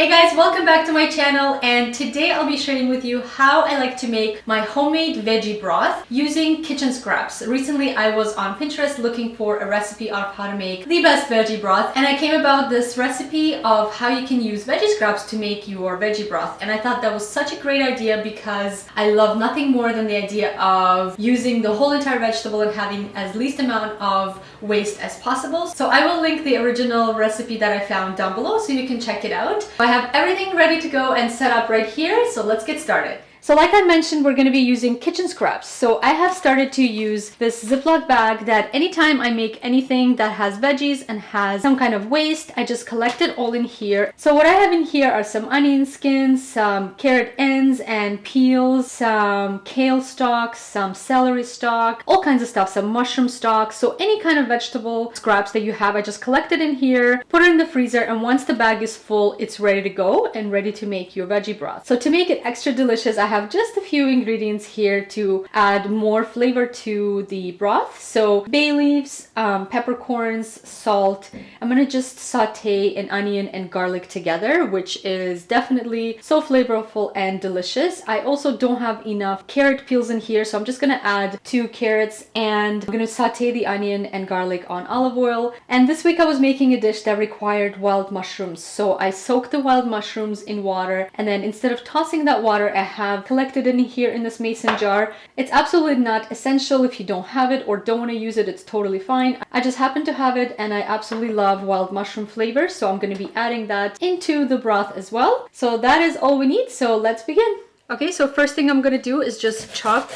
Hey guys, welcome back to my channel, and today I'll be sharing with you how I like to make my homemade veggie broth using kitchen scraps. Recently I was on Pinterest looking for a recipe of how to make the best veggie broth, and I came about this recipe of how you can use veggie scraps to make your veggie broth. And I thought that was such a great idea because I love nothing more than the idea of using the whole entire vegetable and having as least amount of waste as possible. So I will link the original recipe that I found down below so you can check it out. I have everything ready to go and set up right here, so let's get started. So like I mentioned, we're going to be using kitchen scraps. So I have started to use this Ziploc bag that anytime I make anything that has veggies and has some kind of waste, I just collect it all in here. So what I have in here are some onion skins, some carrot ends and peels, some kale stalks, some celery stalk, all kinds of stuff, some mushroom stalks. So any kind of vegetable scraps that you have, I just collect it in here, put it in the freezer, and once the bag is full, it's ready to go and ready to make your veggie broth. So to make it extra delicious, I have just a few ingredients here to add more flavor to the broth. So bay leaves, peppercorns, salt. I'm gonna just saute an onion and garlic together, which is definitely so flavorful and delicious. I also don't have enough carrot peels in here, so I'm just gonna add 2 carrots, and I'm gonna saute the onion and garlic on olive oil. And this week I was making a dish that required wild mushrooms, so I soaked the wild mushrooms in water, and then instead of tossing that water, I have collected in here in this mason jar. It's absolutely not essential. If you don't have it or don't want to use it, it's totally fine. I just happen to have it, and I absolutely love wild mushroom flavor, so I'm going to be adding that into the broth as well. So that is all we need, so let's begin. Okay, so first thing I'm going to do is just chop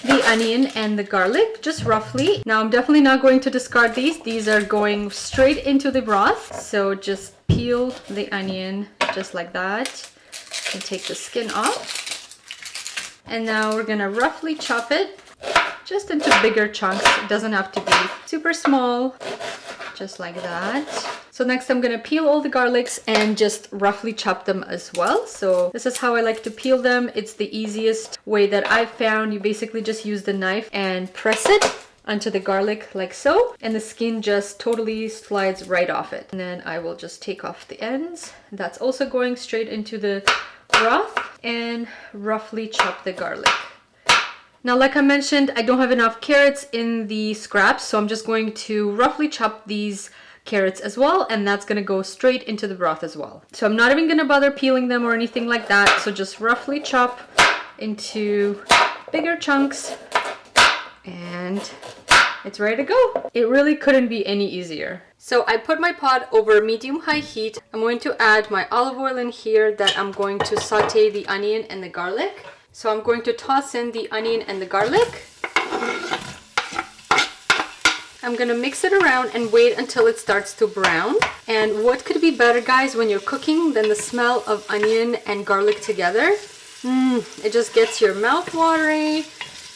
the onion and the garlic, just roughly. Now I'm definitely not going to discard these. These are going straight into the broth. So just peel the onion just like that and take the skin off. And now we're gonna roughly chop it just into bigger chunks. It doesn't have to be super small, just like that. So next I'm gonna peel all the garlics and just roughly chop them as well. So this is how I like to peel them. It's the easiest way that I've found. You basically just use the knife and press it onto the garlic like so, and the skin just totally slides right off it. And then I will just take off the ends. That's also going straight into the broth, and roughly chop the garlic. Now, like I mentioned, I don't have enough carrots in the scraps, so I'm just going to roughly chop these carrots as well, and that's going to go straight into the broth as well. So I'm not even going to bother peeling them or anything like that, so just roughly chop into bigger chunks, and it's ready to go. It really couldn't be any easier. So I put my pot over medium-high heat. I'm going to add my olive oil in here that I'm going to saute the onion and the garlic. So I'm going to toss in the onion and the garlic. I'm gonna mix it around and wait until it starts to brown. And what could be better, guys, when you're cooking than the smell of onion and garlic together? It just gets your mouth watery.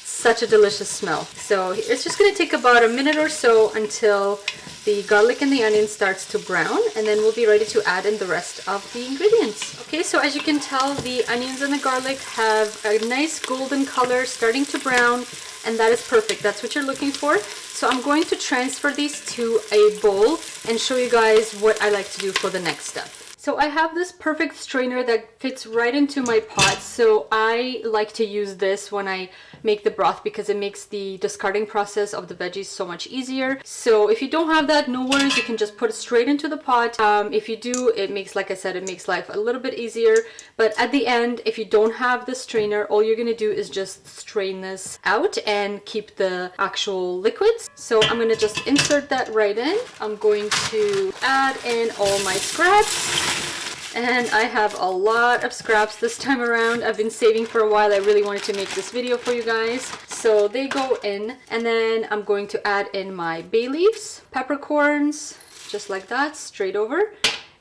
Such a delicious smell. So it's just gonna take about a minute or so until the garlic and the onion starts to brown, and then we'll be ready to add in the rest of the ingredients. Okay, so as you can tell, the onions and the garlic have a nice golden color starting to brown, and that is perfect. That's what you're looking for. So I'm going to transfer these to a bowl and show you guys what I like to do for the next step. So I have this perfect strainer that fits right into my pot, so I like to use this when I make the broth because it makes the discarding process of the veggies so much easier. So if you don't have that, no worries, you can just put it straight into the pot. If you do, it makes, like I said, it makes life a little bit easier. But at the end, if you don't have the strainer, all you're gonna do is just strain this out and keep the actual liquids. So I'm gonna just insert that right in. I'm going to add in all my scraps. And I have a lot of scraps this time around. I've been saving for a while. I really wanted to make this video for you guys. So they go in, and then I'm going to add in my bay leaves, peppercorns, just like that, straight over,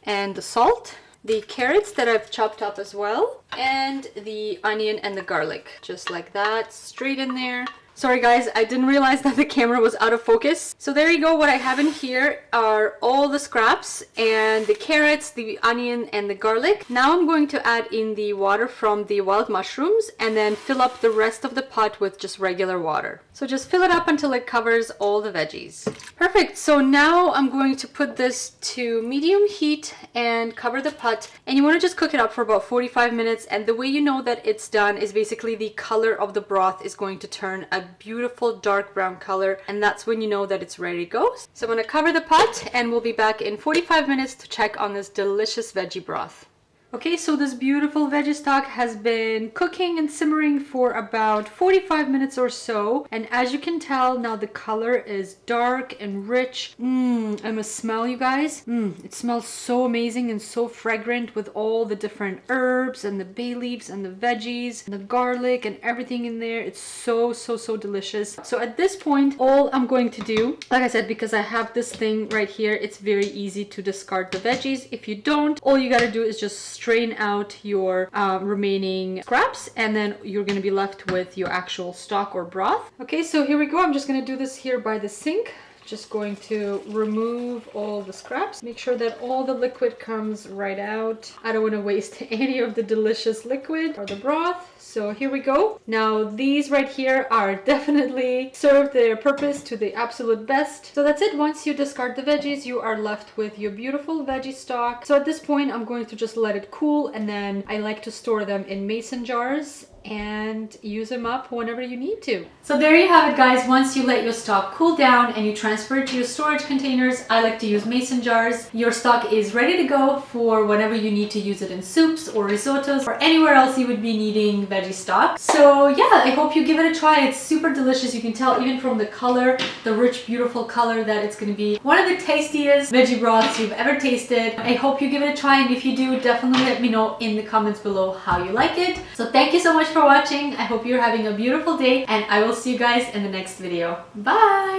and the salt, the carrots that I've chopped up as well, and the onion and the garlic, just like that, straight in there. Sorry guys, I didn't realize that the camera was out of focus. So there you go. What I have in here are all the scraps and the carrots, the onion, and the garlic. Now I'm going to add in the water from the wild mushrooms and then fill up the rest of the pot with just regular water. So just fill it up until it covers all the veggies. Perfect. So now I'm going to put this to medium heat and cover the pot. And you want to just cook it up for about 45 minutes. And the way you know that it's done is basically the color of the broth is going to turn a beautiful dark brown color, and that's when you know that it's ready to go. So I'm going to cover the pot and we'll be back in 45 minutes to check on this delicious veggie broth. Okay, so this beautiful veggie stock has been cooking and simmering for about 45 minutes or so. And as you can tell, now the color is dark and rich. I must smell, you guys. It smells so amazing and so fragrant with all the different herbs and the bay leaves and the veggies and the garlic and everything in there. It's so delicious. So at this point, all I'm going to do, like I said, because I have this thing right here, it's very easy to discard the veggies. If you don't, all you gotta do is just strain out your remaining scraps, and then you're going to be left with your actual stock or broth. Okay, so here we go. I'm just going to do this here by the sink. Just going to remove all the scraps. Make sure that all the liquid comes right out. I don't want to waste any of the delicious liquid or the broth. So here we go. Now these right here are definitely served their purpose to the absolute best. So that's it. Once you discard the veggies, you are left with your beautiful veggie stock. So at this point, I'm going to just let it cool, and then I like to store them in mason jars and use them up whenever you need to. So there you have it, guys. Once you let your stock cool down and you transfer it to your storage containers, I like to use mason jars. Your stock is ready to go for whenever you need to use it in soups or risottos or anywhere else you would be needing veggie stock. So yeah, I hope you give it a try. It's super delicious. You can tell even from the color, the rich, beautiful color, that it's going to be one of the tastiest veggie broths you've ever tasted. I hope you give it a try, and if you do, definitely let me know in the comments below how you like it. So thank you so much for watching. I hope you're having a beautiful day, and I will see you guys in the next video. Bye!